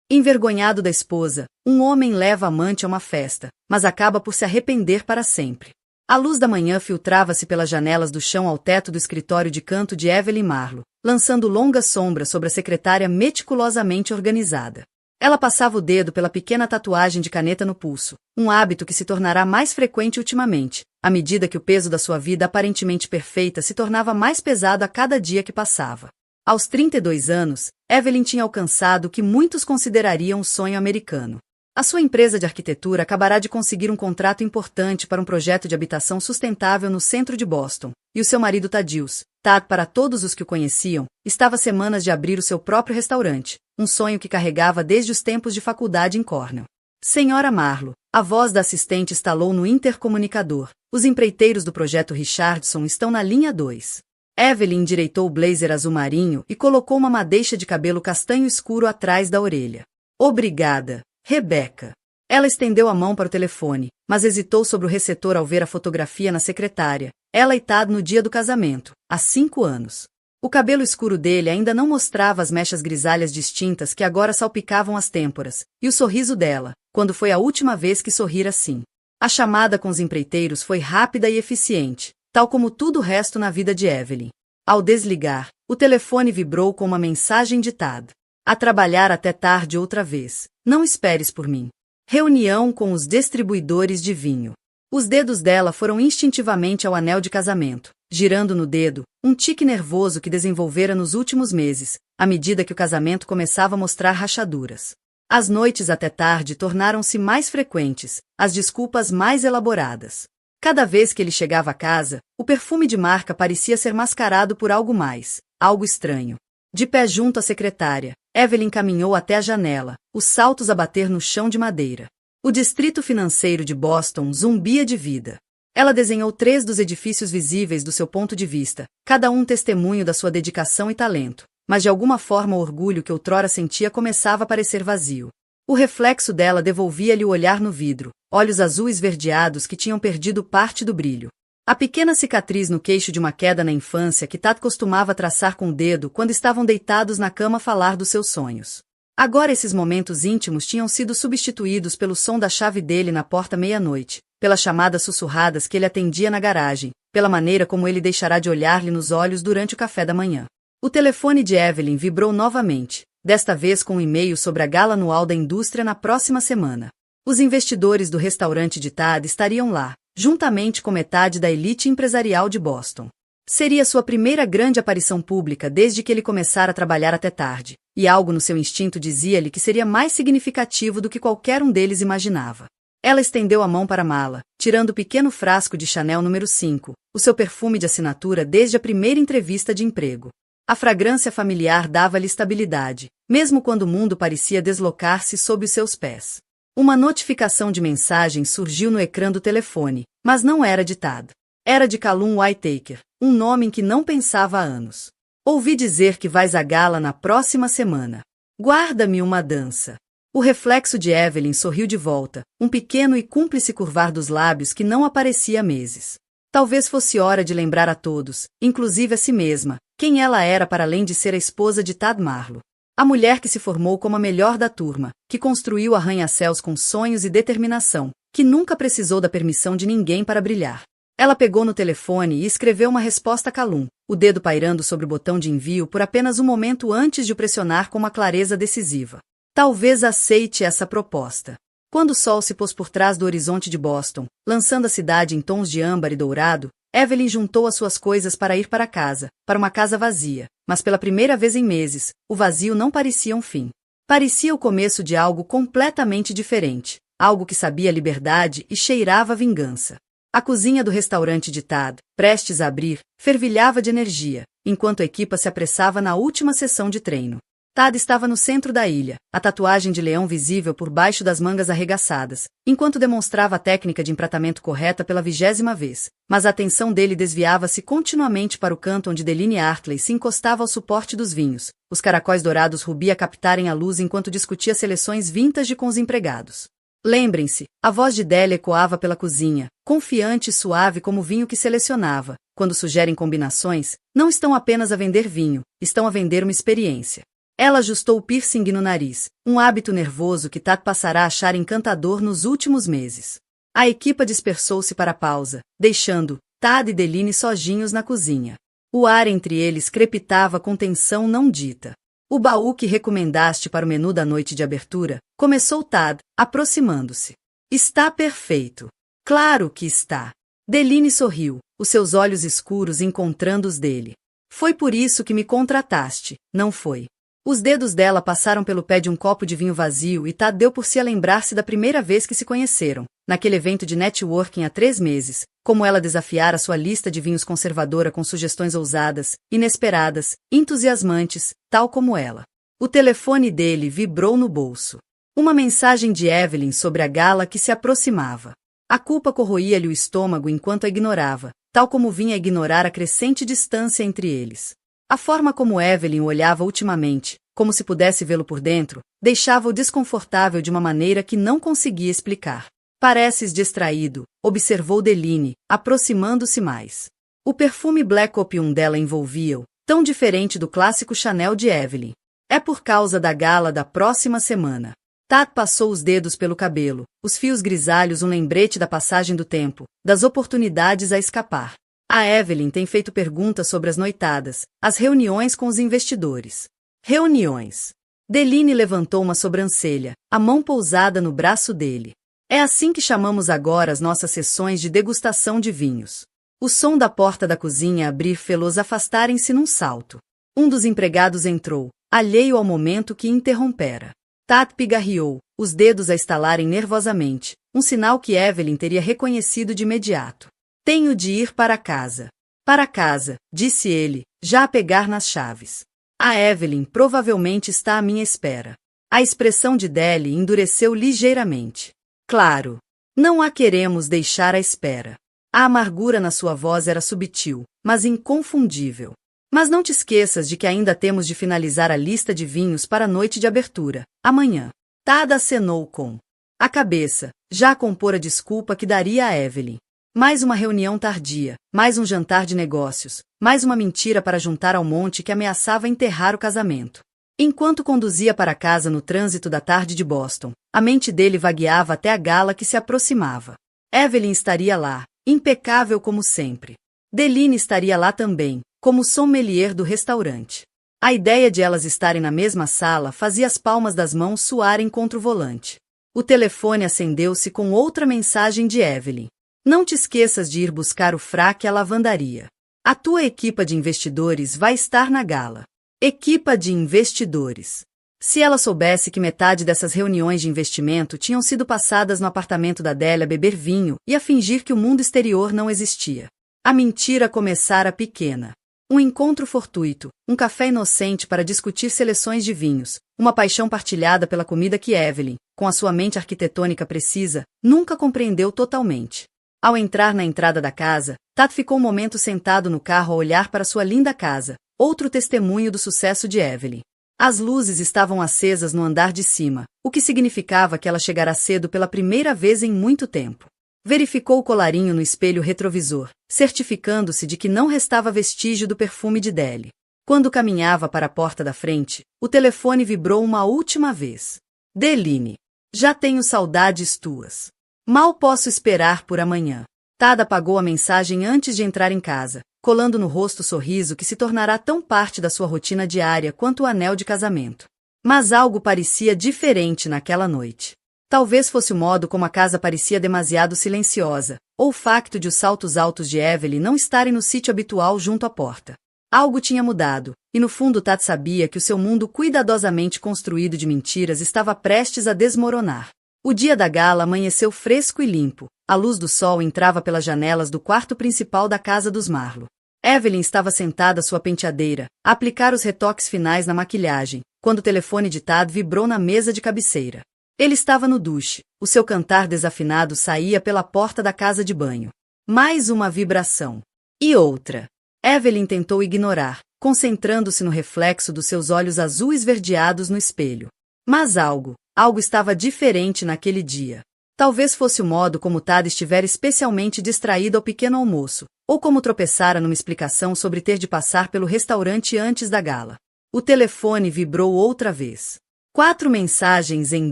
Envergonhado da esposa, um homem leva a amante a uma festa, mas acaba por se arrepender para sempre. A luz da manhã filtrava-se pelas janelas do chão ao teto do escritório de canto de Evelyn Marlowe, lançando longas sombras sobre a secretária meticulosamente organizada. Ela passava o dedo pela pequena tatuagem de caneta no pulso, um hábito que se tornará mais frequente ultimamente, à medida que o peso da sua vida aparentemente perfeita se tornava mais pesado a cada dia que passava. Aos 32 anos, Evelyn tinha alcançado o que muitos considerariam um sonho americano. A sua empresa de arquitetura acabará de conseguir um contrato importante para um projeto de habitação sustentável no centro de Boston, e o seu marido Thaddeus, para todos os que o conheciam, estava a semanas de abrir o seu próprio restaurante, um sonho que carregava desde os tempos de faculdade em Cornell. Senhora Marlowe, a voz da assistente estalou no intercomunicador. Os empreiteiros do projeto Richardson estão na linha 2. Evelyn endireitou o blazer azul marinho e colocou uma madeixa de cabelo castanho escuro atrás da orelha. Obrigada, Rebecca. Ela estendeu a mão para o telefone, mas hesitou sobre o receptor ao ver a fotografia na secretária. Ela e Tad no dia do casamento, há 5 anos. O cabelo escuro dele ainda não mostrava as mechas grisalhas distintas que agora salpicavam as têmporas, e o sorriso dela, quando foi a última vez que sorrira assim. A chamada com os empreiteiros foi rápida e eficiente, tal como tudo o resto na vida de Evelyn. Ao desligar, o telefone vibrou com uma mensagem de Tad. A trabalhar até tarde outra vez. Não esperes por mim. Reunião com os distribuidores de vinho. Os dedos dela foram instintivamente ao anel de casamento, girando no dedo, um tique nervoso que desenvolvera nos últimos meses, à medida que o casamento começava a mostrar rachaduras. As noites até tarde tornaram-se mais frequentes, as desculpas mais elaboradas. Cada vez que ele chegava a casa, o perfume de marca parecia ser mascarado por algo mais, algo estranho. De pé junto à secretária, Evelyn caminhou até a janela, os saltos a bater no chão de madeira. O distrito financeiro de Boston zumbia de vida. Ela desenhou 3 dos edifícios visíveis do seu ponto de vista, cada um testemunho da sua dedicação e talento, mas de alguma forma o orgulho que outrora sentia começava a parecer vazio. O reflexo dela devolvia-lhe o olhar no vidro, olhos azuis esverdeados que tinham perdido parte do brilho. A pequena cicatriz no queixo de uma queda na infância que Tad costumava traçar com o dedo quando estavam deitados na cama a falar dos seus sonhos. Agora esses momentos íntimos tinham sido substituídos pelo som da chave dele na porta meia-noite, pelas chamadas sussurradas que ele atendia na garagem, pela maneira como ele deixará de olhar-lhe nos olhos durante o café da manhã. O telefone de Evelyn vibrou novamente, desta vez com um e-mail sobre a gala anual da indústria na próxima semana. Os investidores do restaurante de Tad estariam lá, juntamente com metade da elite empresarial de Boston. Seria sua primeira grande aparição pública desde que ele começara a trabalhar até tarde, e algo no seu instinto dizia-lhe que seria mais significativo do que qualquer um deles imaginava. Ela estendeu a mão para a mala, tirando o pequeno frasco de Chanel número 5, o seu perfume de assinatura desde a primeira entrevista de emprego. A fragrância familiar dava-lhe estabilidade, mesmo quando o mundo parecia deslocar-se sob os seus pés. Uma notificação de mensagem surgiu no ecrã do telefone, mas não era de Tad. Era de Callum Whitaker, um nome em que não pensava há anos. Ouvi dizer que vais à gala na próxima semana. Guarda-me uma dança. O reflexo de Evelyn sorriu de volta, um pequeno e cúmplice curvar dos lábios que não aparecia há meses. Talvez fosse hora de lembrar a todos, inclusive a si mesma, quem ela era para além de ser a esposa de Tad Marlowe. A mulher que se formou como a melhor da turma, que construiu arranha-céus com sonhos e determinação, que nunca precisou da permissão de ninguém para brilhar. Ela pegou no telefone e escreveu uma resposta a Callum, o dedo pairando sobre o botão de envio por apenas um momento antes de o pressionar com uma clareza decisiva. Talvez aceite essa proposta. Quando o sol se pôs por trás do horizonte de Boston, lançando a cidade em tons de âmbar e dourado, Evelyn juntou as suas coisas para ir para casa, para uma casa vazia, mas pela primeira vez em meses, o vazio não parecia um fim. Parecia o começo de algo completamente diferente, algo que sabia liberdade e cheirava vingança. A cozinha do restaurante de Tad, prestes a abrir, fervilhava de energia, enquanto a equipa se apressava na última sessão de treino. Tad estava no centro da ilha, a tatuagem de leão visível por baixo das mangas arregaçadas, enquanto demonstrava a técnica de empratamento correta pela 20ª vez, mas a atenção dele desviava-se continuamente para o canto onde Deline Hartley se encostava ao suporte dos vinhos, os caracóis dourados rubi a captarem a luz enquanto discutia seleções vintage com os empregados. Lembrem-se, a voz de Delle ecoava pela cozinha, confiante e suave como o vinho que selecionava. Quando sugerem combinações, não estão apenas a vender vinho, estão a vender uma experiência. Ela ajustou o piercing no nariz, um hábito nervoso que Tad passará a achar encantador nos últimos meses. A equipa dispersou-se para a pausa, deixando Tad e Deline sozinhos na cozinha. O ar entre eles crepitava com tensão não dita. O baú que recomendaste para o menu da noite de abertura, começou Tad, aproximando-se. Está perfeito. Claro que está. Deline sorriu, os seus olhos escuros encontrando os dele. Foi por isso que me contrataste, não foi? Os dedos dela passaram pelo pé de um copo de vinho vazio e Tad deu por si a lembrar-se da primeira vez que se conheceram, naquele evento de networking há 3 meses, como ela desafiara sua lista de vinhos conservadora com sugestões ousadas, inesperadas, entusiasmantes, tal como ela. O telefone dele vibrou no bolso. Uma mensagem de Evelyn sobre a gala que se aproximava. A culpa corroía-lhe o estômago enquanto a ignorava, tal como vinha a ignorar a crescente distância entre eles. A forma como Evelyn o olhava ultimamente, como se pudesse vê-lo por dentro, deixava-o desconfortável de uma maneira que não conseguia explicar. Pareces distraído, observou Deline, aproximando-se mais. O perfume Black Opium dela envolvia-o, tão diferente do clássico Chanel de Evelyn. É por causa da gala da próxima semana. Tad passou os dedos pelo cabelo, os fios grisalhos um lembrete da passagem do tempo, das oportunidades a escapar. A Evelyn tem feito perguntas sobre as noitadas, as reuniões com os investidores. Reuniões. Deline levantou uma sobrancelha, a mão pousada no braço dele. É assim que chamamos agora as nossas sessões de degustação de vinhos. O som da porta da cozinha abrir fê-los afastarem-se num salto. Um dos empregados entrou, alheio ao momento que interrompera. Tad pigarreou, os dedos a estalarem nervosamente, um sinal que Evelyn teria reconhecido de imediato. Tenho de ir para casa. Para casa, disse ele, já a pegar nas chaves. A Evelyn provavelmente está à minha espera. A expressão de Dele endureceu ligeiramente. Claro. Não a queremos deixar à espera. A amargura na sua voz era subtil, mas inconfundível. Mas não te esqueças de que ainda temos de finalizar a lista de vinhos para a noite de abertura, amanhã. Tad acenou com a cabeça, já a compor a desculpa que daria a Evelyn. Mais uma reunião tardia, mais um jantar de negócios, mais uma mentira para juntar ao monte que ameaçava enterrar o casamento. Enquanto conduzia para casa no trânsito da tarde de Boston, a mente dele vagueava até a gala que se aproximava. Evelyn estaria lá, impecável como sempre. Deline estaria lá também, como sommelier do restaurante. A ideia de elas estarem na mesma sala fazia as palmas das mãos suarem contra o volante. O telefone acendeu-se com outra mensagem de Evelyn. Não te esqueças de ir buscar o fraque à lavandaria. A tua equipa de investidores vai estar na gala. Equipa de investidores. Se ela soubesse que metade dessas reuniões de investimento tinham sido passadas no apartamento da Adélia a beber vinho e a fingir que o mundo exterior não existia. A mentira começara pequena. Um encontro fortuito, um café inocente para discutir seleções de vinhos, uma paixão partilhada pela comida que Evelyn, com a sua mente arquitetônica precisa, nunca compreendeu totalmente. Ao entrar na entrada da casa, Tad ficou um momento sentado no carro a olhar para sua linda casa, outro testemunho do sucesso de Evelyn. As luzes estavam acesas no andar de cima, o que significava que ela chegara cedo pela primeira vez em muito tempo. Verificou o colarinho no espelho retrovisor, certificando-se de que não restava vestígio do perfume de Dele. Quando caminhava para a porta da frente, o telefone vibrou uma última vez. Deline. Já tenho saudades tuas. Mal posso esperar por amanhã. Tad apagou a mensagem antes de entrar em casa, colando no rosto o sorriso que se tornará tão parte da sua rotina diária quanto o anel de casamento. Mas algo parecia diferente naquela noite. Talvez fosse o modo como a casa parecia demasiado silenciosa, ou o facto de os saltos altos de Evelyn não estarem no sítio habitual junto à porta. Algo tinha mudado, e no fundo Tad sabia que o seu mundo cuidadosamente construído de mentiras estava prestes a desmoronar. O dia da gala amanheceu fresco e limpo, a luz do sol entrava pelas janelas do quarto principal da casa dos Marlowe. Evelyn estava sentada à sua penteadeira, a aplicar os retoques finais na maquilhagem, quando o telefone de Tad vibrou na mesa de cabeceira. Ele estava no duche, o seu cantar desafinado saía pela porta da casa de banho. Mais uma vibração. E outra. Evelyn tentou ignorar, concentrando-se no reflexo dos seus olhos azul esverdeados no espelho. Mas algo estava diferente naquele dia. Talvez fosse o modo como Tad estivera especialmente distraído ao pequeno almoço, ou como tropeçara numa explicação sobre ter de passar pelo restaurante antes da gala. O telefone vibrou outra vez. 4 mensagens em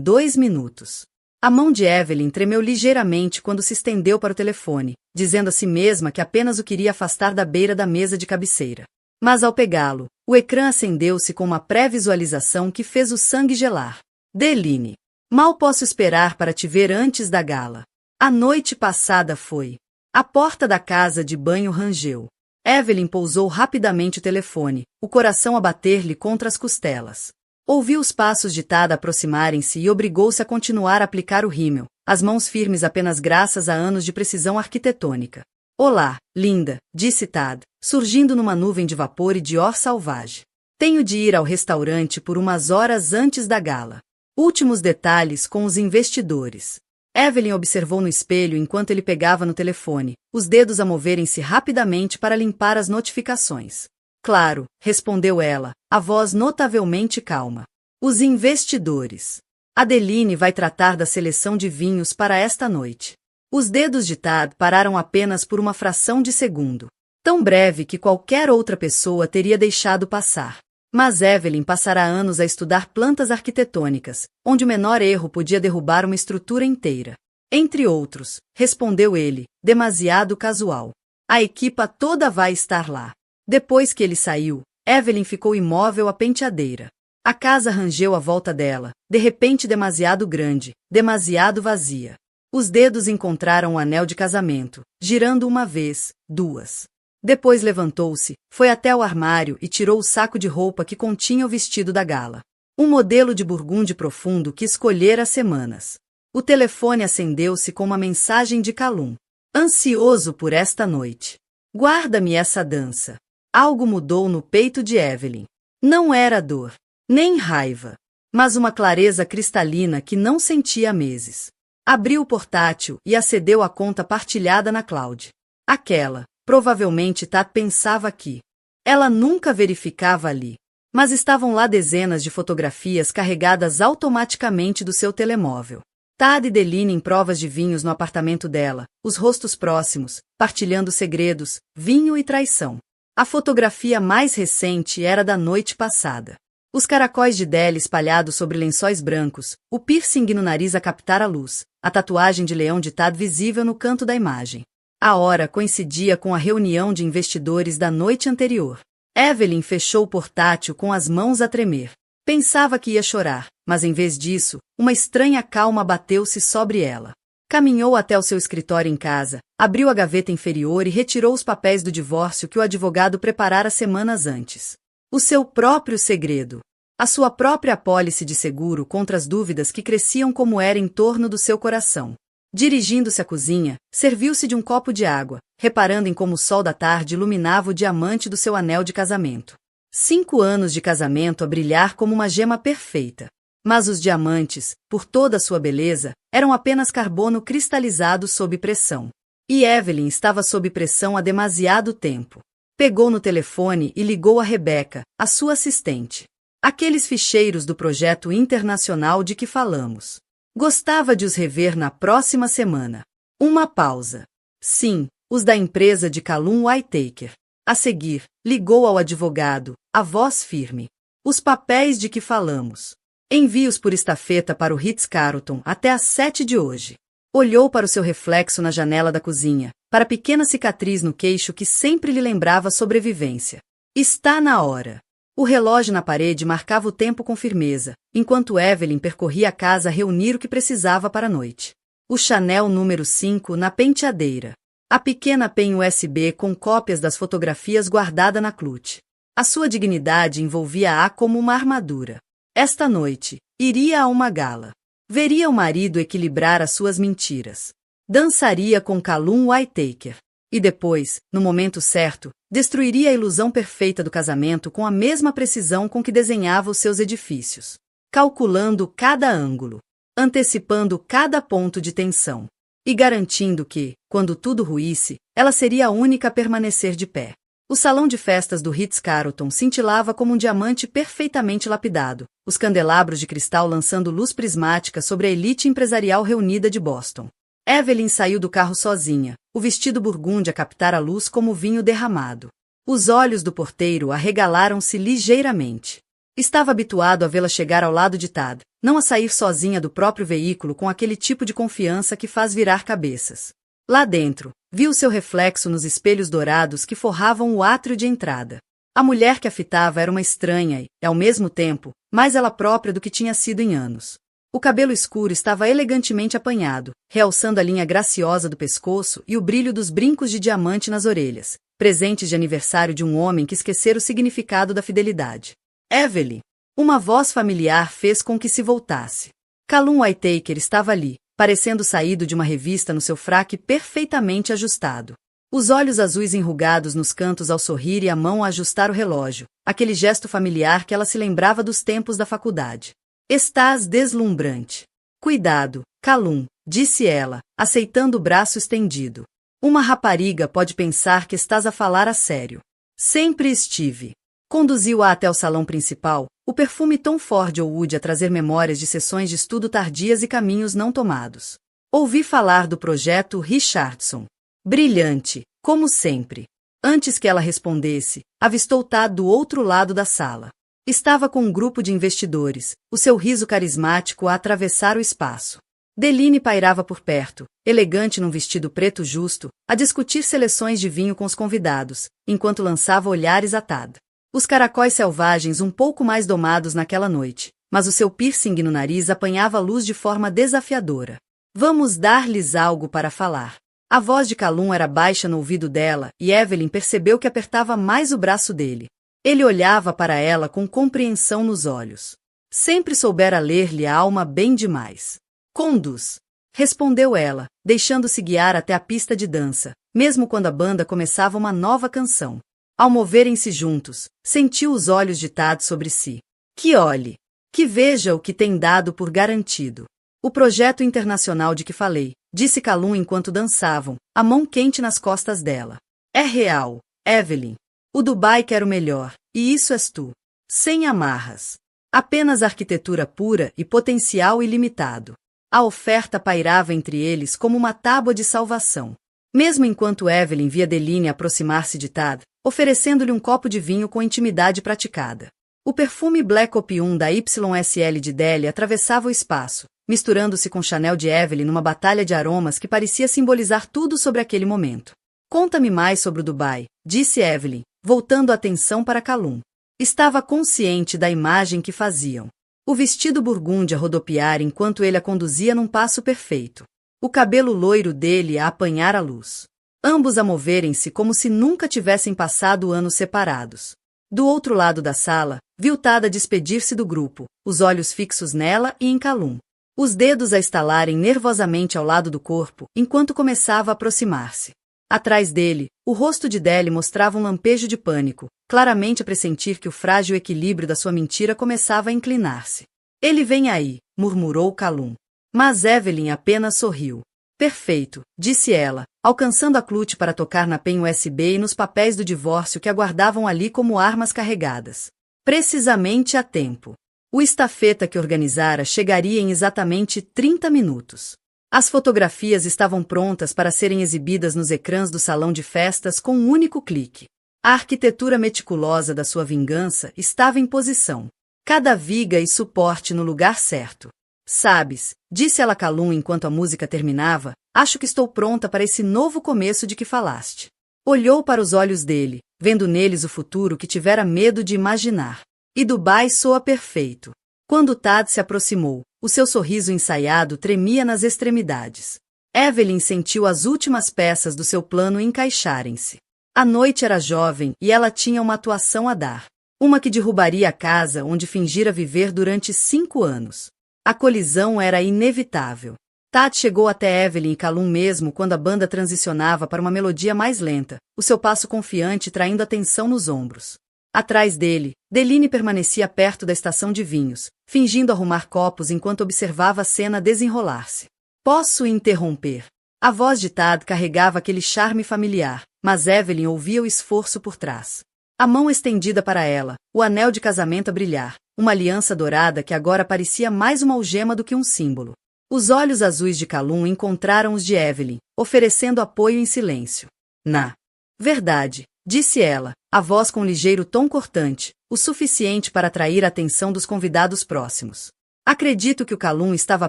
2 minutos. A mão de Evelyn tremeu ligeiramente quando se estendeu para o telefone, dizendo a si mesma que apenas o queria afastar da beira da mesa de cabeceira. Mas ao pegá-lo, o ecrã acendeu-se com uma pré-visualização que fez o sangue gelar. Deline. Mal posso esperar para te ver antes da gala. A noite passada foi. A porta da casa de banho rangeu. Evelyn pousou rapidamente o telefone, o coração a bater-lhe contra as costelas. Ouviu os passos de Tad aproximarem-se e obrigou-se a continuar a aplicar o rímel, as mãos firmes apenas graças a anos de precisão arquitetônica. Olá, linda, disse Tad, surgindo numa nuvem de vapor e de or salvage. Tenho de ir ao restaurante por umas horas antes da gala. Últimos detalhes com os investidores. Evelyn observou no espelho enquanto ele pegava no telefone, os dedos a moverem-se rapidamente para limpar as notificações. Claro, respondeu ela, a voz notavelmente calma. Os investidores. Adeline vai tratar da seleção de vinhos para esta noite. Os dedos de Tad pararam apenas por uma fração de segundo. Tão breve que qualquer outra pessoa teria deixado passar. Mas Evelyn passará anos a estudar plantas arquitetônicas, onde o menor erro podia derrubar uma estrutura inteira. Entre outros, respondeu ele, demasiado casual. A equipa toda vai estar lá. Depois que ele saiu, Evelyn ficou imóvel à penteadeira. A casa rangeu à volta dela, de repente demasiado grande, demasiado vazia. Os dedos encontraram o anel de casamento, girando uma vez, duas. Depois levantou-se, foi até o armário e tirou o saco de roupa que continha o vestido da gala. Um modelo de burgundy profundo que escolhera há semanas. O telefone acendeu-se com uma mensagem de Calum. Ansioso por esta noite. Guarda-me essa dança. Algo mudou no peito de Evelyn. Não era dor, nem raiva, mas uma clareza cristalina que não sentia há meses. Abriu o portátil e acedeu à conta partilhada na cloud. Aquela, provavelmente Tad pensava que ela nunca verificava ali, mas estavam lá dezenas de fotografias carregadas automaticamente do seu telemóvel. Tad e Deline em provas de vinhos no apartamento dela, os rostos próximos, partilhando segredos, vinho e traição. A fotografia mais recente era da noite passada. Os caracóis de Deli espalhados sobre lençóis brancos, o piercing no nariz a captar a luz, a tatuagem de leão de Tad visível no canto da imagem. A hora coincidia com a reunião de investidores da noite anterior. Evelyn fechou o portátil com as mãos a tremer. Pensava que ia chorar, mas em vez disso, uma estranha calma abateu-se sobre ela. Caminhou até o seu escritório em casa, abriu a gaveta inferior e retirou os papéis do divórcio que o advogado preparara semanas antes. O seu próprio segredo. A sua própria apólice de seguro contra as dúvidas que cresciam como era em torno do seu coração. Dirigindo-se à cozinha, serviu-se de um copo de água, reparando em como o sol da tarde iluminava o diamante do seu anel de casamento. 5 anos de casamento a brilhar como uma gema perfeita. Mas os diamantes, por toda a sua beleza, eram apenas carbono cristalizado sob pressão. E Evelyn estava sob pressão há demasiado tempo. Pegou no telefone e ligou a Rebecca, a sua assistente. Aqueles ficheiros do projeto internacional de que falamos. Gostava de os rever na próxima semana. Uma pausa. Sim, os da empresa de Calum Whitaker. A seguir, ligou ao advogado, a voz firme. Os papéis de que falamos. Envie-os por estafeta para o Ritz-Carlton até às 7 de hoje. Olhou para o seu reflexo na janela da cozinha, para a pequena cicatriz no queixo que sempre lhe lembrava a sobrevivência. Está na hora. O relógio na parede marcava o tempo com firmeza, enquanto Evelyn percorria a casa a reunir o que precisava para a noite. O Chanel número 5 na penteadeira. A pequena pen USB com cópias das fotografias guardada na clutch. A sua dignidade envolvia-a como uma armadura. Esta noite, iria a uma gala. Veria o marido equilibrar as suas mentiras. Dançaria com Calum Whitaker. E depois, no momento certo, destruiria a ilusão perfeita do casamento com a mesma precisão com que desenhava os seus edifícios. Calculando cada ângulo. Antecipando cada ponto de tensão. E garantindo que, quando tudo ruísse, ela seria a única a permanecer de pé. O salão de festas do Ritz-Carlton cintilava como um diamante perfeitamente lapidado, os candelabros de cristal lançando luz prismática sobre a elite empresarial reunida de Boston. Evelyn saiu do carro sozinha, o vestido burgundy a captar a luz como vinho derramado. Os olhos do porteiro arregalaram-se ligeiramente. Estava habituado a vê-la chegar ao lado de Tad, não a sair sozinha do próprio veículo com aquele tipo de confiança que faz virar cabeças. Lá dentro, viu seu reflexo nos espelhos dourados que forravam o átrio de entrada. A mulher que a fitava era uma estranha e, ao mesmo tempo, mais ela própria do que tinha sido em anos. O cabelo escuro estava elegantemente apanhado, realçando a linha graciosa do pescoço e o brilho dos brincos de diamante nas orelhas, presentes de aniversário de um homem que esquecera o significado da fidelidade. Evelyn! Uma voz familiar fez com que se voltasse. Callum Whittaker estava ali, parecendo saído de uma revista no seu fraque perfeitamente ajustado. Os olhos azuis enrugados nos cantos ao sorrir e a mão a ajustar o relógio, aquele gesto familiar que ela se lembrava dos tempos da faculdade. Estás deslumbrante. Cuidado, Callum, disse ela, aceitando o braço estendido. Uma rapariga pode pensar que estás a falar a sério. Sempre estive. Conduziu-a até o salão principal, o perfume Tom Ford Oud a trazer memórias de sessões de estudo tardias e caminhos não tomados. Ouvi falar do projeto Richardson. Brilhante, como sempre. Antes que ela respondesse, avistou Tad do outro lado da sala. Estava com um grupo de investidores, o seu riso carismático a atravessar o espaço. Deline pairava por perto, elegante num vestido preto justo, a discutir seleções de vinho com os convidados, enquanto lançava olhares a Tad. Os caracóis selvagens um pouco mais domados naquela noite, mas o seu piercing no nariz apanhava a luz de forma desafiadora. Vamos dar-lhes algo para falar. A voz de Callum era baixa no ouvido dela, e Evelyn percebeu que apertava mais o braço dele. Ele olhava para ela com compreensão nos olhos. Sempre soubera ler-lhe a alma bem demais. Conduz, respondeu ela, deixando-se guiar até a pista de dança, mesmo quando a banda começava uma nova canção. Ao moverem-se juntos, sentiu os olhos de Tad sobre si. Que olhe! Que veja o que tem dado por garantido. O projeto internacional de que falei, disse Callum enquanto dançavam, a mão quente nas costas dela. É real, Evelyn. O Dubai quer o melhor, e isso és tu. Sem amarras. Apenas arquitetura pura e potencial ilimitado. A oferta pairava entre eles como uma tábua de salvação. Mesmo enquanto Evelyn via Deline aproximar-se de Tad, oferecendo-lhe um copo de vinho com intimidade praticada. O perfume Black Opium da YSL de Deli atravessava o espaço, misturando-se com Chanel de Evelyn numa batalha de aromas que parecia simbolizar tudo sobre aquele momento. Conta-me mais sobre o Dubai, disse Evelyn, voltando a atenção para Callum. Estava consciente da imagem que faziam. O vestido burgúndia rodopiar enquanto ele a conduzia num passo perfeito. O cabelo loiro dele a apanhar a luz. Ambos a moverem-se como se nunca tivessem passado anos separados. Do outro lado da sala, viu Tad despedir-se do grupo, os olhos fixos nela e em Callum. Os dedos a estalarem nervosamente ao lado do corpo, enquanto começava a aproximar-se. Atrás dele, o rosto de Deli mostrava um lampejo de pânico, claramente a pressentir que o frágil equilíbrio da sua mentira começava a inclinar-se. Ele vem aí, murmurou Callum. Mas Evelyn apenas sorriu. Perfeito, disse ela, alcançando a clutch para tocar na pen USB e nos papéis do divórcio que aguardavam ali como armas carregadas. Precisamente a tempo. O estafeta que organizara chegaria em exatamente 30 minutos. As fotografias estavam prontas para serem exibidas nos ecrãs do salão de festas com um único clique. A arquitetura meticulosa da sua vingança estava em posição. Cada viga e suporte no lugar certo. Sabes, disse ela a Callum enquanto a música terminava, acho que estou pronta para esse novo começo de que falaste. Olhou para os olhos dele, vendo neles o futuro que tivera medo de imaginar. E Dubai soa perfeito. Quando Tad se aproximou, o seu sorriso ensaiado tremia nas extremidades. Evelyn sentiu as últimas peças do seu plano encaixarem-se. A noite era jovem e ela tinha uma atuação a dar. Uma que derrubaria a casa onde fingira viver durante 5 anos. A colisão era inevitável. Tad chegou até Evelyn e Callum mesmo quando a banda transicionava para uma melodia mais lenta, o seu passo confiante traindo a tensão nos ombros. Atrás dele, Deline permanecia perto da estação de vinhos, fingindo arrumar copos enquanto observava a cena desenrolar-se. Posso interromper? A voz de Tad carregava aquele charme familiar, mas Evelyn ouvia o esforço por trás. A mão estendida para ela, o anel de casamento a brilhar, uma aliança dourada que agora parecia mais uma algema do que um símbolo. Os olhos azuis de Callum encontraram os de Evelyn, oferecendo apoio em silêncio. Na verdade, disse ela, a voz com um ligeiro tom cortante, o suficiente para atrair a atenção dos convidados próximos. Acredito que o Calum estava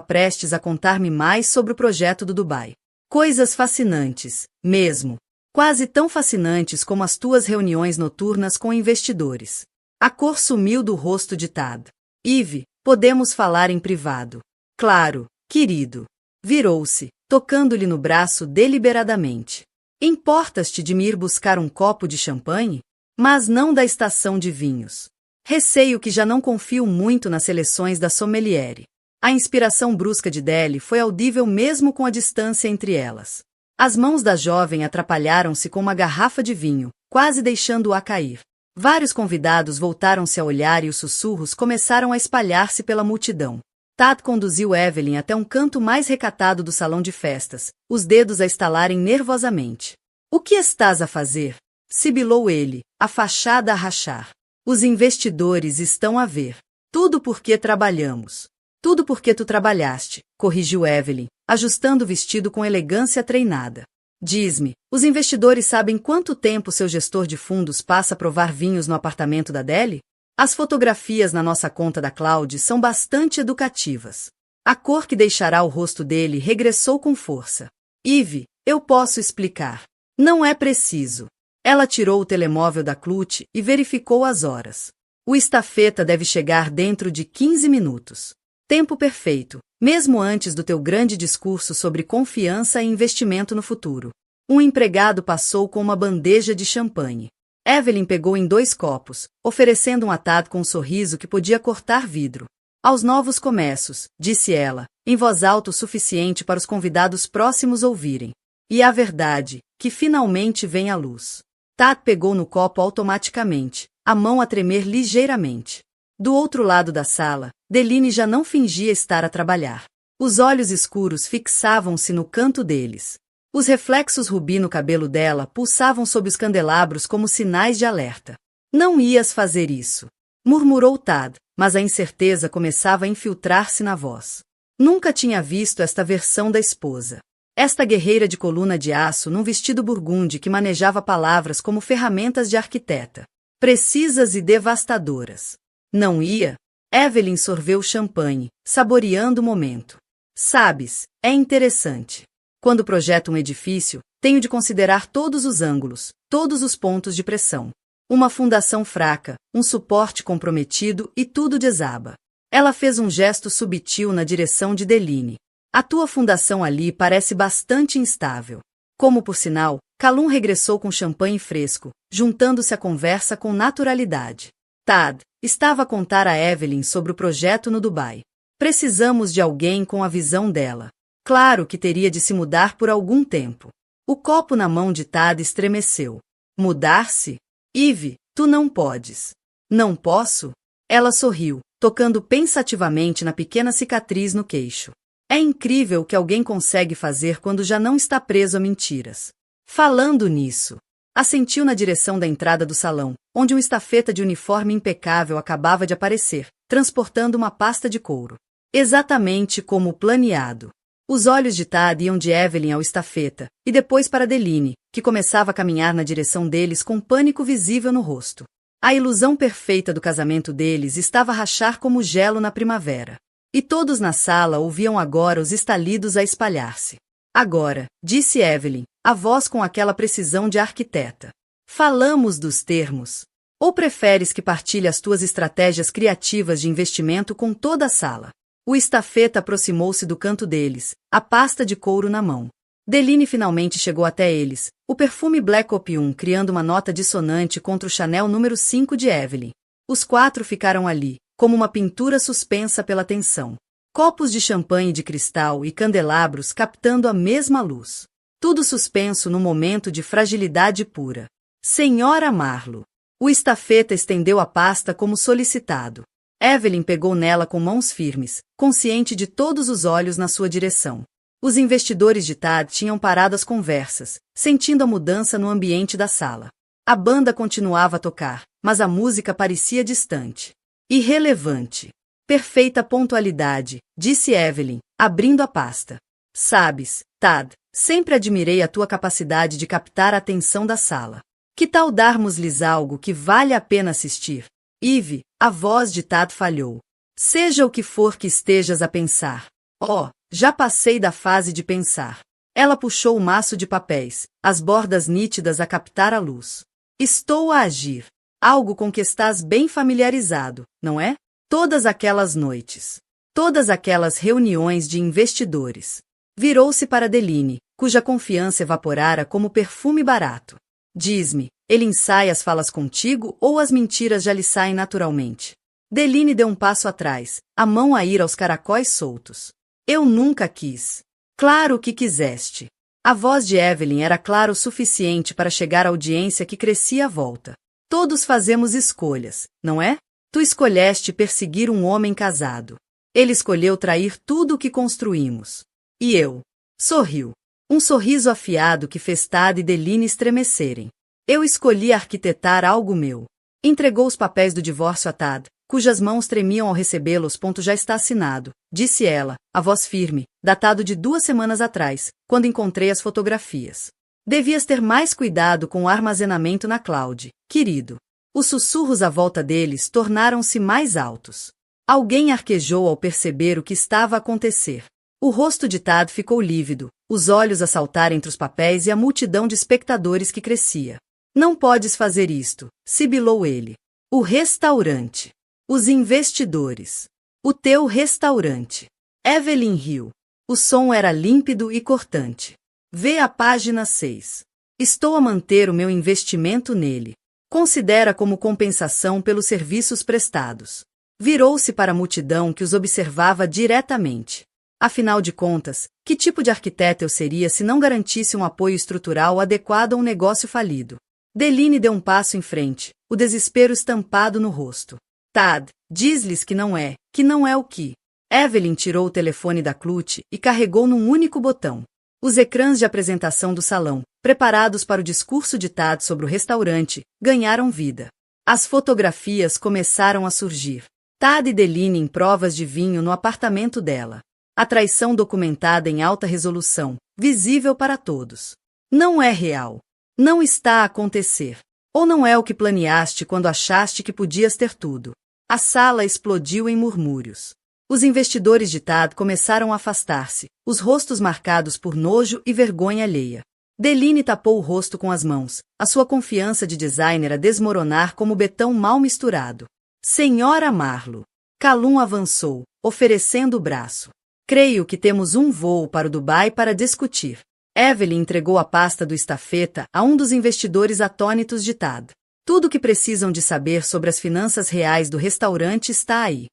prestes a contar-me mais sobre o projeto do Dubai. Coisas fascinantes, mesmo. Quase tão fascinantes como as tuas reuniões noturnas com investidores. A cor sumiu do rosto de Tad. Eve, podemos falar em privado. Claro, querido. Virou-se, tocando-lhe no braço deliberadamente. Importas-te de me ir buscar um copo de champanhe? Mas não da estação de vinhos. Receio que já não confio muito nas seleções da sommeliere. A inspiração brusca de Deli foi audível mesmo com a distância entre elas. As mãos da jovem atrapalharam-se com uma garrafa de vinho, quase deixando-a cair. Vários convidados voltaram-se a olhar e os sussurros começaram a espalhar-se pela multidão. Tad conduziu Evelyn até um canto mais recatado do salão de festas, os dedos a estalarem nervosamente. — O que estás a fazer? Sibilou ele, a fachada a rachar. Os investidores estão a ver. Tudo porque trabalhamos. Tudo porque tu trabalhaste, corrigiu Evelyn, ajustando o vestido com elegância treinada. Diz-me, os investidores sabem quanto tempo seu gestor de fundos passa a provar vinhos no apartamento da Deli? As fotografias na nossa conta da Cloud são bastante educativas. A cor que deixará o rosto dele regressou com força. Eve, eu posso explicar. Não é preciso. Ela tirou o telemóvel da Clut e verificou as horas. O estafeta deve chegar dentro de 15 minutos. Tempo perfeito, mesmo antes do teu grande discurso sobre confiança e investimento no futuro. Um empregado passou com uma bandeja de champanhe. Evelyn pegou em 2 copos, oferecendo um a Tad com um sorriso que podia cortar vidro. Aos novos começos, disse ela, em voz alta o suficiente para os convidados próximos ouvirem. E a verdade, que finalmente vem à luz. Tad pegou no copo automaticamente, a mão a tremer ligeiramente. Do outro lado da sala, Deline já não fingia estar a trabalhar. Os olhos escuros fixavam-se no canto deles. Os reflexos rubi no cabelo dela pulsavam sob os candelabros como sinais de alerta. Não ias fazer isso, murmurou Tad, mas a incerteza começava a infiltrar-se na voz. Nunca tinha visto esta versão da esposa. Esta guerreira de coluna de aço num vestido burgundy que manejava palavras como ferramentas de arquiteta. Precisas e devastadoras. Não ia? Evelyn sorveu champanhe, saboreando o momento. Sabes, é interessante. Quando projeto um edifício, tenho de considerar todos os ângulos, todos os pontos de pressão. Uma fundação fraca, um suporte comprometido e tudo desaba. Ela fez um gesto subtil na direção de Deline. A tua fundação ali parece bastante instável. Como por sinal, Calum regressou com champanhe fresco, juntando-se à conversa com naturalidade. Tad estava a contar a Evelyn sobre o projeto no Dubai. Precisamos de alguém com a visão dela. Claro que teria de se mudar por algum tempo. O copo na mão de Tad estremeceu. Mudar-se? Eve, tu não podes. Não posso? Ela sorriu, tocando pensativamente na pequena cicatriz no queixo. É incrível o que alguém consegue fazer quando já não está preso a mentiras. Falando nisso, assentiu na direção da entrada do salão, onde um estafeta de uniforme impecável acabava de aparecer, transportando uma pasta de couro. Exatamente como planeado. Os olhos de Tad iam de Evelyn ao estafeta, e depois para Deline, que começava a caminhar na direção deles com pânico visível no rosto. A ilusão perfeita do casamento deles estava a rachar como gelo na primavera. E todos na sala ouviam agora os estalidos a espalhar-se. Agora, disse Evelyn, a voz com aquela precisão de arquiteta. Falamos dos termos. Ou preferes que partilhe as tuas estratégias criativas de investimento com toda a sala? O estafeta aproximou-se do canto deles, a pasta de couro na mão. Deline finalmente chegou até eles, o perfume Black Opium criando uma nota dissonante contra o Chanel número 5 de Evelyn. Os 4 ficaram ali, como uma pintura suspensa pela tensão. Copos de champanhe de cristal e candelabros captando a mesma luz. Tudo suspenso num momento de fragilidade pura. Senhora Marlowe. O estafeta estendeu a pasta como solicitado. Evelyn pegou nela com mãos firmes, consciente de todos os olhos na sua direção. Os investidores de Tad tinham parado as conversas, sentindo a mudança no ambiente da sala. A banda continuava a tocar, mas a música parecia distante. Irrelevante. Perfeita pontualidade, disse Evelyn, abrindo a pasta. Sabes, Tad, sempre admirei a tua capacidade de captar a atenção da sala. Que tal darmos-lhes algo que vale a pena assistir? Eve, a voz de Tad falhou. Seja o que for que estejas a pensar. Oh, já passei da fase de pensar. Ela puxou o maço de papéis, as bordas nítidas a captar a luz. Estou a agir. Algo com que estás bem familiarizado, não é? Todas aquelas noites. Todas aquelas reuniões de investidores. Virou-se para Deline, cuja confiança evaporara como perfume barato. Diz-me, ele ensaia as falas contigo ou as mentiras já lhe saem naturalmente? Deline deu um passo atrás, a mão a ir aos caracóis soltos. Eu nunca quis. Claro que quiseste. A voz de Evelyn era clara o suficiente para chegar à audiência que crescia à volta. Todos fazemos escolhas, não é? Tu escolheste perseguir um homem casado. Ele escolheu trair tudo o que construímos. E eu? Sorriu. Um sorriso afiado que fez Tad e Deline estremecerem. Eu escolhi arquitetar algo meu. Entregou os papéis do divórcio a Tad, cujas mãos tremiam ao recebê-los. Já está assinado, disse ela, a voz firme, datado de 2 semanas atrás, quando encontrei as fotografias. Devias ter mais cuidado com o armazenamento na cloud, querido. Os sussurros à volta deles tornaram-se mais altos. Alguém arquejou ao perceber o que estava a acontecer. O rosto de Tad ficou lívido, os olhos a saltar entre os papéis e a multidão de espectadores que crescia. Não podes fazer isto, sibilou ele. O restaurante. Os investidores. O teu restaurante. Evelyn riu. O som era límpido e cortante. Vê a página 6. Estou a manter o meu investimento nele. Considera como compensação pelos serviços prestados. Virou-se para a multidão que os observava diretamente. Afinal de contas, que tipo de arquiteto eu seria se não garantisse um apoio estrutural adequado a um negócio falido? Deline deu um passo em frente, o desespero estampado no rosto. Tad, diz-lhes que não é o que. Evelyn tirou o telefone da clutch e carregou num único botão. Os ecrãs de apresentação do salão, preparados para o discurso de Tad sobre o restaurante, ganharam vida. As fotografias começaram a surgir. Tad e Deline em provas de vinho no apartamento dela. A traição documentada em alta resolução, visível para todos. Não é real. Não está a acontecer. Ou não é o que planeaste quando achaste que podias ter tudo. A sala explodiu em murmúrios. Os investidores de Tad começaram a afastar-se, os rostos marcados por nojo e vergonha alheia. Deline tapou o rosto com as mãos, a sua confiança de designer a desmoronar como betão mal misturado. Senhora Marlowe. Callum avançou, oferecendo o braço. Creio que temos um voo para o Dubai para discutir. Evelyn entregou a pasta do estafeta a um dos investidores atônitos de Tad. Tudo o que precisam de saber sobre as finanças reais do restaurante está aí.